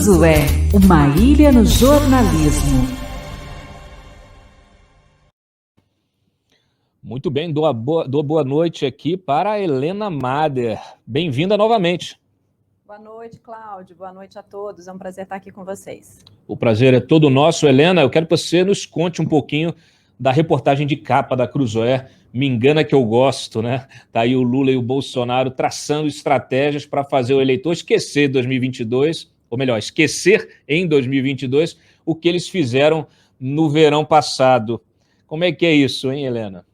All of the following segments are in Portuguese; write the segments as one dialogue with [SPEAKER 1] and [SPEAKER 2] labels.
[SPEAKER 1] Cruzoé, uma ilha no jornalismo.
[SPEAKER 2] Muito bem, dou boa noite aqui para a Helena Mader. Bem-vinda novamente.
[SPEAKER 3] Boa noite, Cláudio. Boa noite a todos. É um prazer estar aqui com vocês.
[SPEAKER 2] O prazer é todo nosso. Helena, eu quero que você nos conte um pouquinho da reportagem de capa da Cruzoé. Me engana que eu gosto, né? Tá aí o Lula e o Bolsonaro traçando estratégias para fazer o eleitor esquecer 2022, ou melhor, esquecer em 2022 o que eles fizeram no verão passado. Como é que é isso, hein, Helena?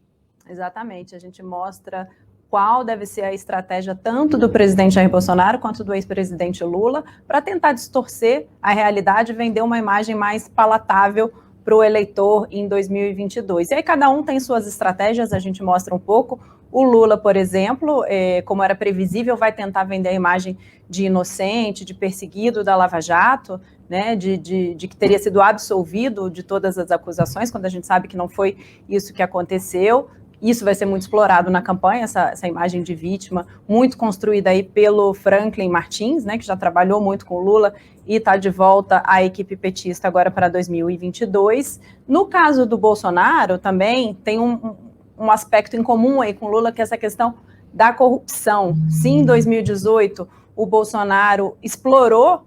[SPEAKER 3] Exatamente. A gente mostra qual deve ser a estratégia tanto do presidente Jair Bolsonaro quanto do ex-presidente Lula para tentar distorcer a realidade e vender uma imagem mais palatável para o eleitor em 2022. E aí cada um tem suas estratégias, a gente mostra um pouco. O Lula, por exemplo, como era previsível, vai tentar vender a imagem de inocente, de perseguido da Lava Jato, né, de que teria sido absolvido de todas as acusações, quando a gente sabe que não foi isso que aconteceu. Isso vai ser muito explorado na campanha, essa imagem de vítima, muito construída aí pelo Franklin Martins, né, que já trabalhou muito com o Lula e está de volta à equipe petista agora para 2022. No caso do Bolsonaro, também tem um aspecto em comum aí com o Lula, que é essa questão da corrupção. Sim, em 2018, o Bolsonaro explorou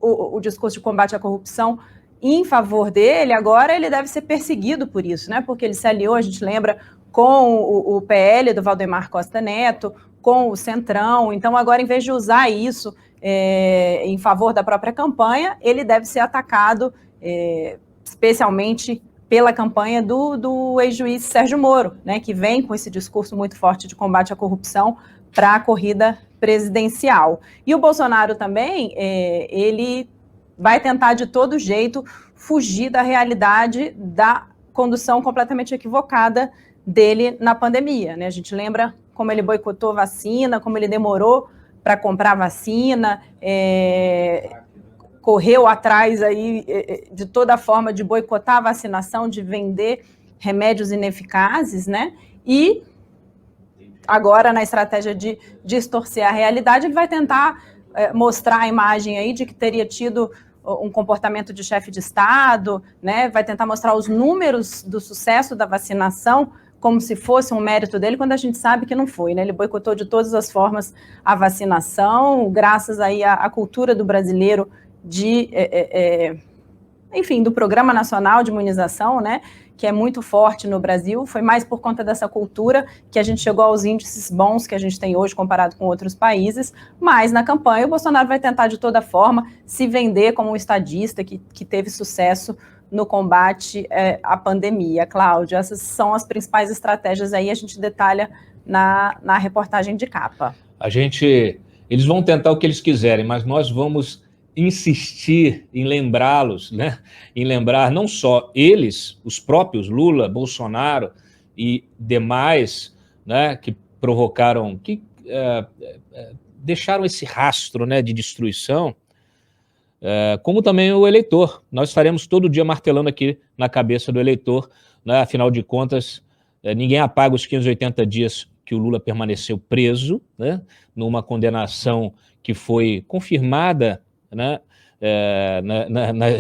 [SPEAKER 3] o discurso de combate à corrupção em favor dele, agora ele deve ser perseguido por isso, né? Porque ele se aliou, a gente lembra, com o PL do Valdemar Costa Neto, com o Centrão. Então, agora, em vez de usar isso em favor da própria campanha, ele deve ser atacado, especialmente pela campanha do ex-juiz Sérgio Moro, né, que vem com esse discurso muito forte de combate à corrupção para a corrida presidencial. E o Bolsonaro também, ele vai tentar de todo jeito fugir da realidade da condução completamente equivocada dele na pandemia, né? A gente lembra como ele boicotou vacina, como ele demorou para comprar vacina, correu atrás aí de toda forma de boicotar a vacinação, de vender remédios ineficazes, né? E agora, na estratégia de distorcer a realidade, ele vai tentar mostrar a imagem aí de que teria tido um comportamento de chefe de Estado, né? Vai tentar mostrar os números do sucesso da vacinação como se fosse um mérito dele, quando a gente sabe que não foi, né? Ele boicotou de todas as formas a vacinação, graças aí à cultura do brasileiro enfim, do Programa Nacional de Imunização, né? Que é muito forte no Brasil. Foi mais por conta dessa cultura que a gente chegou aos índices bons que a gente tem hoje comparado com outros países, mas na campanha o Bolsonaro vai tentar de toda forma se vender como um estadista que teve sucesso no combate à pandemia. Cláudia, essas são as principais estratégias aí, a gente detalha na reportagem de capa.
[SPEAKER 2] Eles vão tentar o que eles quiserem, mas nós vamos insistir em lembrá-los, né? Em lembrar não só eles, os próprios Lula, Bolsonaro e demais, né, que provocaram, que deixaram esse rastro, né, de destruição, como também o eleitor. Nós estaremos todo dia martelando aqui na cabeça do eleitor, né? Afinal de contas, ninguém apaga os 580 dias que o Lula permaneceu preso, né, numa condenação que foi confirmada, né,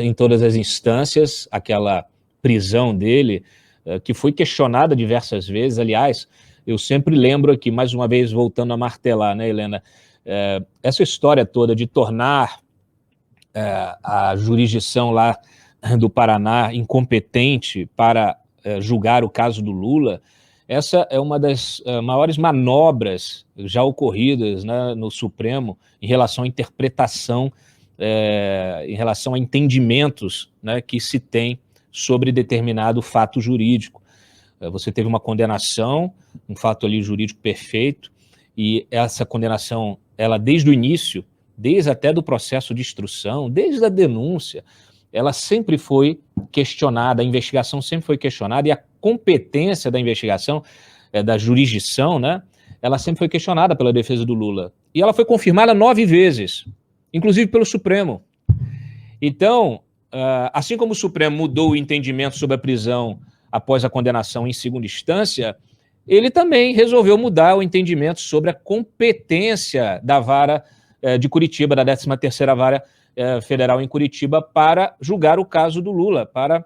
[SPEAKER 2] em todas as instâncias, aquela prisão dele, que foi questionada diversas vezes. Aliás, eu sempre lembro aqui, mais uma vez, voltando a martelar, né, Helena, essa história toda de tornar a jurisdição lá do Paraná incompetente para julgar o caso do Lula. Essa é uma das maiores manobras já ocorridas, né, no Supremo em relação à interpretação, em relação a entendimentos, né, que se tem sobre determinado fato jurídico. Você teve uma condenação, um fato ali jurídico perfeito, e essa condenação, ela desde o início, desde até do processo de instrução, desde a denúncia, ela sempre foi questionada, a investigação sempre foi questionada, e a competência da investigação, da jurisdição, né, ela sempre foi questionada pela defesa do Lula. E ela foi confirmada 9 vezes, inclusive pelo Supremo. Então, assim como o Supremo mudou o entendimento sobre a prisão após a condenação em segunda instância, ele também resolveu mudar o entendimento sobre a competência da vara de Curitiba, da 13ª Vara Federal em Curitiba para julgar o caso do Lula, para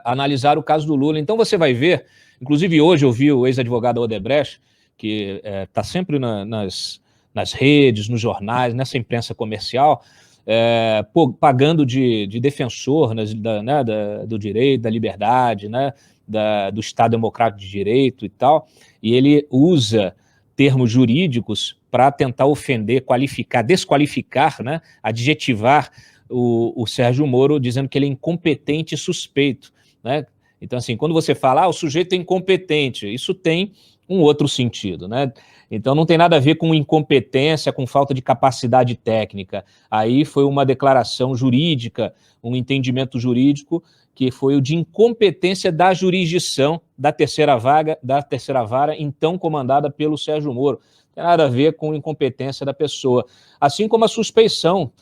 [SPEAKER 2] analisar o caso do Lula. Então você vai ver, inclusive hoje eu vi o ex-advogado Odebrecht, que está sempre nas redes, nos jornais, nessa imprensa comercial, pagando de defensor do direito, da liberdade, né, do Estado Democrático de Direito e tal, e ele usa termos jurídicos para tentar ofender, qualificar, desqualificar, né, adjetivar o Sérgio Moro, dizendo que ele é incompetente e suspeito, né? Então, assim, quando você fala, o sujeito é incompetente, isso tem um outro sentido, né? Então, não tem nada a ver com incompetência, com falta de capacidade técnica. Aí foi uma declaração jurídica, um entendimento jurídico, que foi o de incompetência da jurisdição da terceira vara, então comandada pelo Sérgio Moro. Não tem nada a ver com incompetência da pessoa. Assim como a suspeição.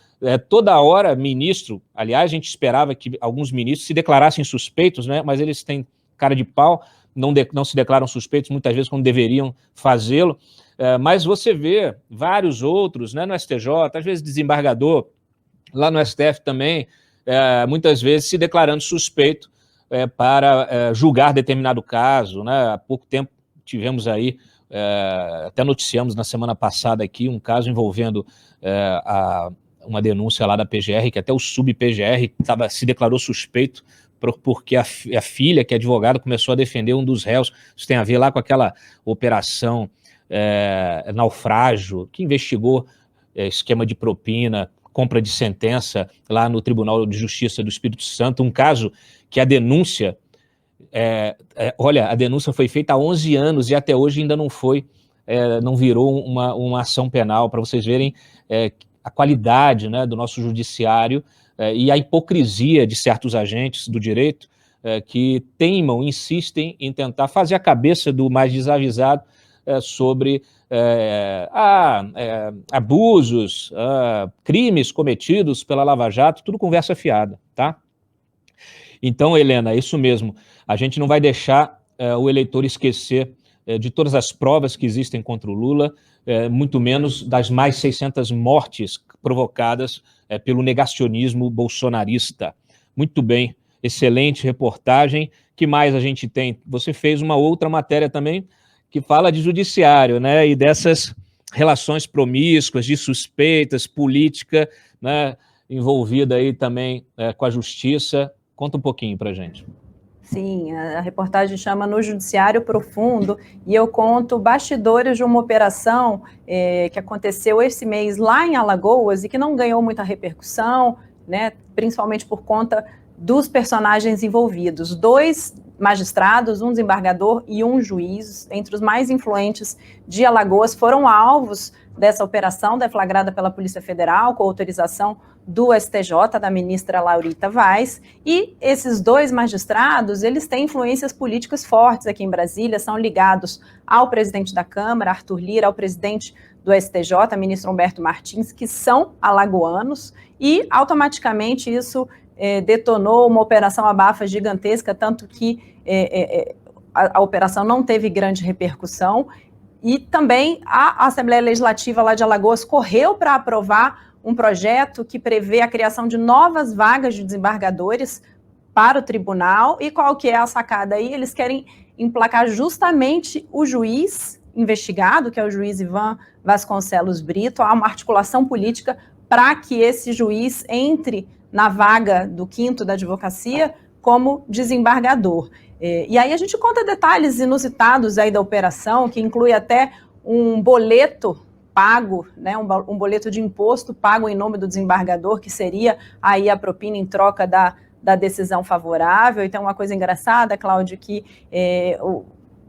[SPEAKER 2] Toda hora, ministro, aliás, a gente esperava que alguns ministros se declarassem suspeitos, né, mas eles têm cara de pau, não se declaram suspeitos, muitas vezes, quando deveriam fazê-lo, mas você vê vários outros, né, no STJ, às vezes desembargador, lá no STF também, muitas vezes se declarando suspeito para julgar determinado caso, né. Há pouco tempo tivemos aí, até noticiamos na semana passada aqui, um caso envolvendo uma denúncia lá da PGR, que até o sub-PGR se declarou suspeito porque a filha, que é advogada, começou a defender um dos réus. Isso tem a ver lá com aquela operação naufrágio, que investigou esquema de propina, compra de sentença lá no Tribunal de Justiça do Espírito Santo, um caso que a denúncia, olha, a denúncia foi feita há 11 anos e até hoje ainda não foi, não virou uma ação penal, para vocês verem a qualidade, né, do nosso judiciário e a hipocrisia de certos agentes do direito que teimam, insistem em tentar fazer a cabeça do mais desavisado sobre abusos, crimes cometidos pela Lava Jato, tudo conversa fiada, tá? Então, Helena, é isso mesmo, a gente não vai deixar o eleitor esquecer de todas as provas que existem contra o Lula, muito menos das mais 600 mortes provocadas pelo negacionismo bolsonarista. Muito bem, excelente reportagem. Que mais a gente tem? Você fez uma outra matéria também que fala de judiciário, né, e dessas relações promíscuas, de suspeitas, política, né, envolvida aí também com a justiça. Conta um pouquinho para a gente.
[SPEAKER 3] Sim, a reportagem chama No Judiciário Profundo, e eu conto bastidores de uma operação que aconteceu esse mês lá em Alagoas e que não ganhou muita repercussão, né, principalmente por conta dos personagens envolvidos. 2 magistrados, um desembargador e um juiz, entre os mais influentes de Alagoas, foram alvos dessa operação deflagrada pela Polícia Federal, com autorização do STJ, da ministra Laurita Vaz, e esses 2 magistrados, eles têm influências políticas fortes aqui em Brasília, são ligados ao presidente da Câmara, Arthur Lira, ao presidente do STJ, ministro Humberto Martins, que são alagoanos, e automaticamente isso detonou uma operação abafa gigantesca, tanto que a operação não teve grande repercussão, e também a Assembleia Legislativa lá de Alagoas correu para aprovar um projeto que prevê a criação de novas vagas de desembargadores para o tribunal. E qual que é a sacada aí? Eles querem emplacar justamente o juiz investigado, que é o juiz Ivan Vasconcelos Brito. Há uma articulação política para que esse juiz entre na vaga do 5º da advocacia como desembargador. E aí a gente conta detalhes inusitados aí da operação, que inclui até um boleto pago, né, um boleto de imposto pago em nome do desembargador, que seria aí a propina em troca da decisão favorável. Então, uma coisa engraçada, Cláudio, que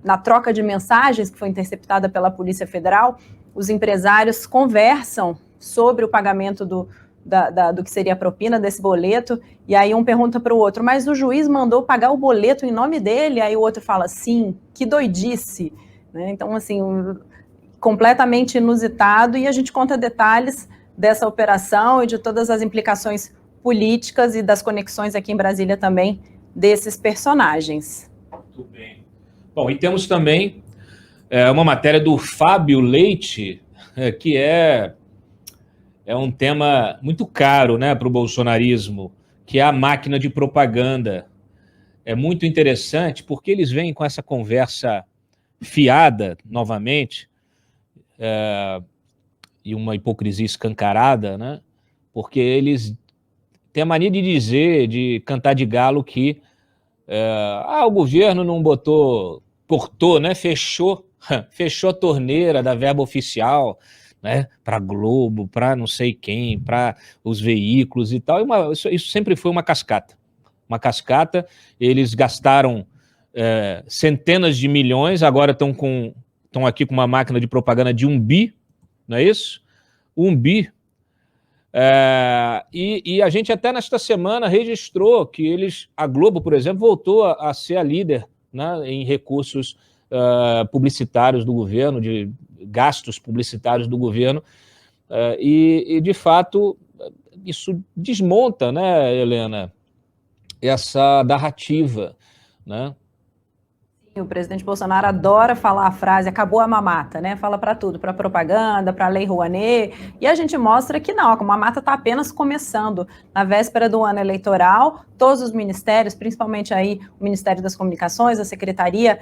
[SPEAKER 3] na troca de mensagens que foi interceptada pela Polícia Federal, os empresários conversam sobre o pagamento do que seria a propina desse boleto, e aí um pergunta para o outro, mas o juiz mandou pagar o boleto em nome dele? Aí o outro fala, sim, que doidice, né? Então, assim, completamente inusitado, e a gente conta detalhes dessa operação e de todas as implicações políticas e das conexões aqui em Brasília também desses personagens.
[SPEAKER 2] Muito bem. Bom, e temos também uma matéria do Fábio Leite, que é é um tema muito caro, né, para o bolsonarismo, que é a máquina de propaganda. É muito interessante porque eles vêm com essa conversa fiada, novamente, e uma hipocrisia escancarada, né, porque eles têm a mania de dizer, de cantar de galo que o governo não cortou, né, fechou a torneira da verba oficial, né, para a Globo, para não sei quem, para os veículos e tal. Isso sempre foi uma cascata. Eles gastaram centenas de milhões, agora estão aqui com uma máquina de propaganda de 1 bi, não é isso? 1 bi. E a gente até nesta semana registrou que a Globo, por exemplo, voltou a ser a líder, né, em recursos publicitários do governo, de gastos publicitários do governo, e de fato isso desmonta, né, Helena, essa narrativa, né?
[SPEAKER 3] O presidente Bolsonaro adora falar a frase acabou a mamata, né? Fala para tudo, para propaganda, para a Lei Rouanet, e a gente mostra que não, a mamata está apenas começando. Na véspera do ano eleitoral, todos os ministérios, principalmente aí o Ministério das Comunicações, a Secretaria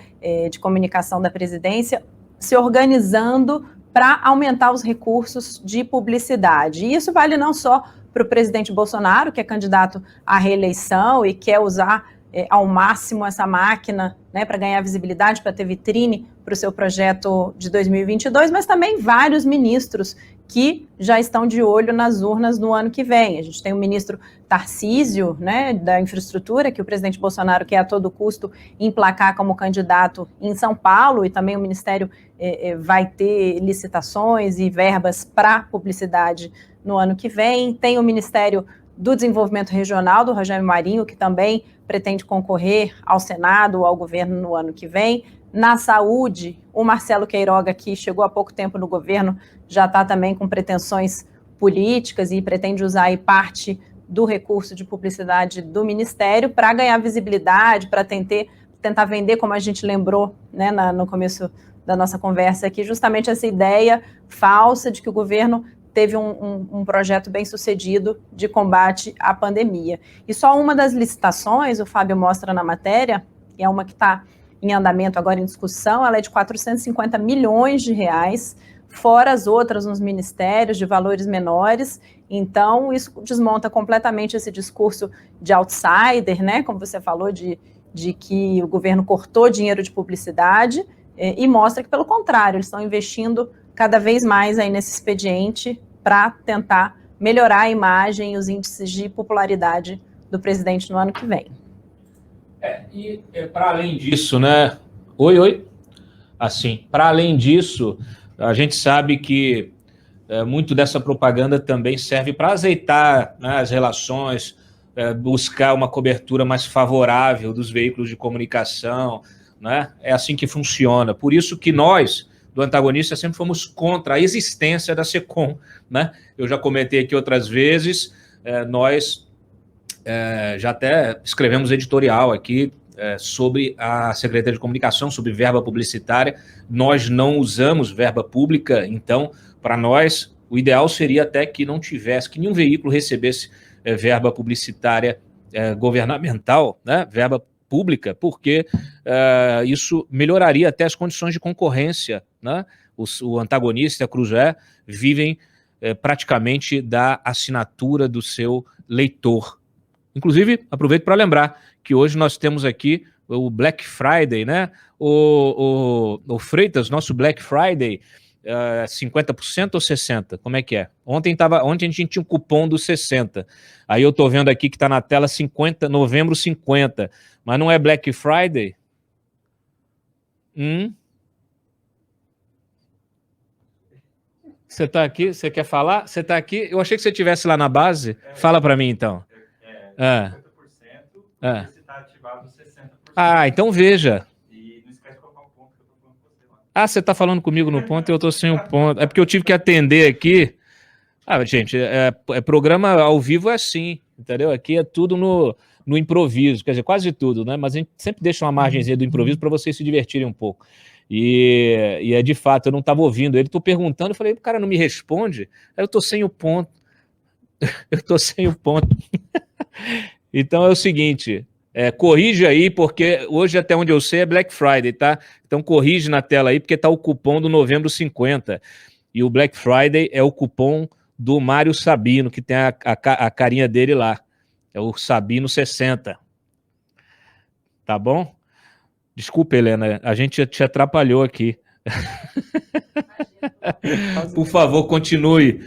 [SPEAKER 3] de Comunicação da Presidência, se organizando para aumentar os recursos de publicidade. E isso vale não só para o presidente Bolsonaro, que é candidato à reeleição e quer usar ao máximo essa máquina, né, para ganhar visibilidade, para ter vitrine para o seu projeto de 2022, mas também vários ministros que já estão de olho nas urnas no ano que vem. A gente tem o ministro Tarcísio, né, da infraestrutura, que o presidente Bolsonaro quer a todo custo emplacar como candidato em São Paulo, e também o ministério vai ter licitações e verbas para publicidade no ano que vem. Tem o Ministério do Desenvolvimento Regional, do Rogério Marinho, que também pretende concorrer ao Senado ou ao governo no ano que vem. Na saúde, o Marcelo Queiroga, que chegou há pouco tempo no governo, já está também com pretensões políticas e pretende usar aí parte do recurso de publicidade do Ministério para ganhar visibilidade, para tentar vender, como a gente lembrou, né, no começo da nossa conversa aqui, justamente essa ideia falsa de que o governo teve um projeto bem sucedido de combate à pandemia. E só uma das licitações, o Fábio mostra na matéria, e é uma que está em andamento agora em discussão, ela é de 450 milhões de reais, fora as outras nos ministérios de valores menores. Então, isso desmonta completamente esse discurso de outsider, né, como você falou, de que o governo cortou dinheiro de publicidade, e mostra que, pelo contrário, eles estão investindo cada vez mais aí nesse expediente para tentar melhorar a imagem e os índices de popularidade do presidente no ano que vem.
[SPEAKER 2] Para além disso, né? Oi. Assim, para além disso, a gente sabe que muito dessa propaganda também serve para azeitar, né, as relações, buscar uma cobertura mais favorável dos veículos de comunicação, né? É assim que funciona. Por isso que nós, do Antagonista, sempre fomos contra a existência da SECOM, né? Eu já comentei aqui outras vezes, nós já até escrevemos editorial aqui sobre a Secretaria de Comunicação, sobre verba publicitária. Nós não usamos verba pública, então, para nós, o ideal seria até que não tivesse, que nenhum veículo recebesse verba publicitária governamental, né? Verba pública, porque isso melhoraria até as condições de concorrência, né? O Antagonista e a Cruzoé vivem praticamente da assinatura do seu leitor. Inclusive, aproveito para lembrar que hoje nós temos aqui o Black Friday, né? O Freitas, nosso Black Friday, 50% ou 60%? Como é que é? Ontem a gente tinha um cupom do 60%. Aí eu estou vendo aqui que está na tela 50, novembro 50%. Mas não é Black Friday? Você está aqui? Você quer falar? Você está aqui? Eu achei que você estivesse lá na base. Fala para mim, então. 50%, você está ativado 60%. Então veja. E não esquece de colocar o ponto que eu estou falando com você lá. Você está falando comigo no ponto e eu estou sem o ponto. É porque eu tive que atender aqui. Gente, programa ao vivo é assim, entendeu? Aqui é tudo no improviso, quer dizer, quase tudo, né? Mas a gente sempre deixa uma margenzinha do improviso para vocês se divertirem um pouco. E é de fato, eu não estava ouvindo ele, estou perguntando, eu falei, o cara não me responde, aí eu estou sem o ponto, eu estou sem o ponto. Então é o seguinte, corrige aí, porque hoje, até onde eu sei, é Black Friday, tá? Então corrige na tela aí, porque tá o cupom do Novembro 50. E o Black Friday é o cupom do Mário Sabino, que tem a carinha dele lá. É o Sabino 60. Tá bom? Desculpa, Helena, a gente te atrapalhou aqui. Por favor, continue.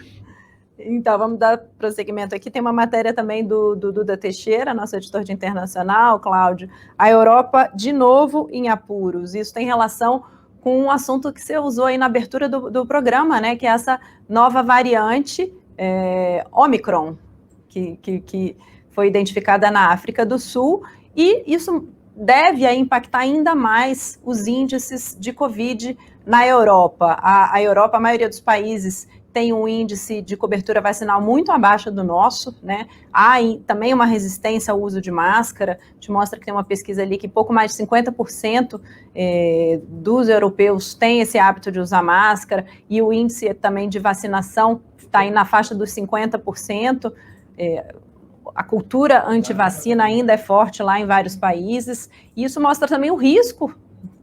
[SPEAKER 3] Então, vamos dar prosseguimento aqui. Tem uma matéria também do Duda Teixeira, nosso editor de internacional, Cláudio. A Europa, de novo, em apuros. Isso tem relação com um assunto que você usou aí na abertura do programa, né? Que é essa nova variante Omicron, que foi identificada na África do Sul. E isso deve impactar ainda mais os índices de Covid na Europa. A Europa, a maioria dos países tem um índice de cobertura vacinal muito abaixo do nosso, né? Há também uma resistência ao uso de máscara, te mostra que tem uma pesquisa ali que pouco mais de 50% dos europeus têm esse hábito de usar máscara, e o índice também de vacinação está aí na faixa dos 50%, a cultura anti-vacina ainda é forte lá em vários países, e isso mostra também o risco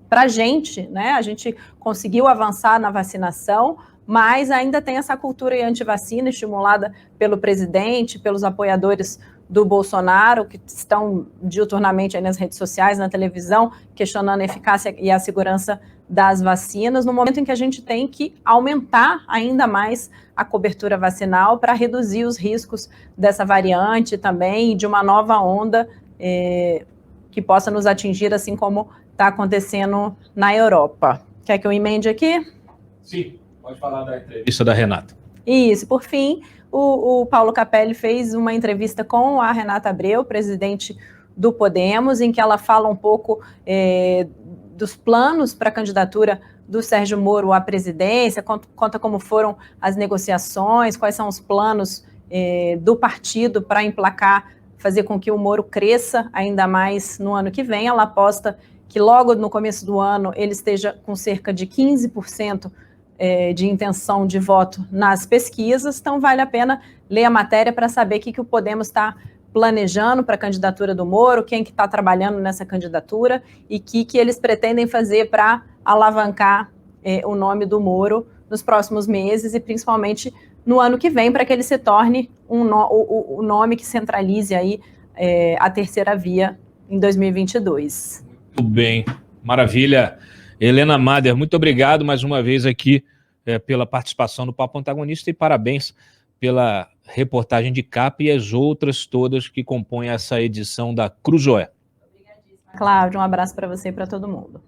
[SPEAKER 3] para a gente, né? A gente conseguiu avançar na vacinação, mas ainda tem essa cultura anti-vacina estimulada pelo presidente, pelos apoiadores do Bolsonaro, que estão diuturnamente aí nas redes sociais, na televisão, questionando a eficácia e a segurança das vacinas, no momento em que a gente tem que aumentar ainda mais a cobertura vacinal para reduzir os riscos dessa variante também e de uma nova onda que possa nos atingir, assim como está acontecendo na Europa. Quer que eu emende aqui?
[SPEAKER 2] Sim. Pode falar da entrevista da Renata.
[SPEAKER 3] Isso, por fim, o Paulo Capelli fez uma entrevista com a Renata Abreu, presidente do Podemos, em que ela fala um pouco dos planos para a candidatura do Sérgio Moro à presidência, conta como foram as negociações, quais são os planos do partido para emplacar, fazer com que o Moro cresça ainda mais no ano que vem. Ela aposta que logo no começo do ano ele esteja com cerca de 15% de intenção de voto nas pesquisas, então vale a pena ler a matéria para saber o que o Podemos está planejando para a candidatura do Moro, quem que está trabalhando nessa candidatura e o que eles pretendem fazer para alavancar o nome do Moro nos próximos meses e principalmente no ano que vem, para que ele se torne o nome que centralize aí a terceira via em 2022.
[SPEAKER 2] Muito bem, maravilha. Helena Mader, muito obrigado mais uma vez aqui pela participação no Papo Antagonista e parabéns pela reportagem de capa e as outras todas que compõem essa edição da Cruzoé.
[SPEAKER 3] Obrigadíssima, Cláudio. Um abraço para você e para todo mundo.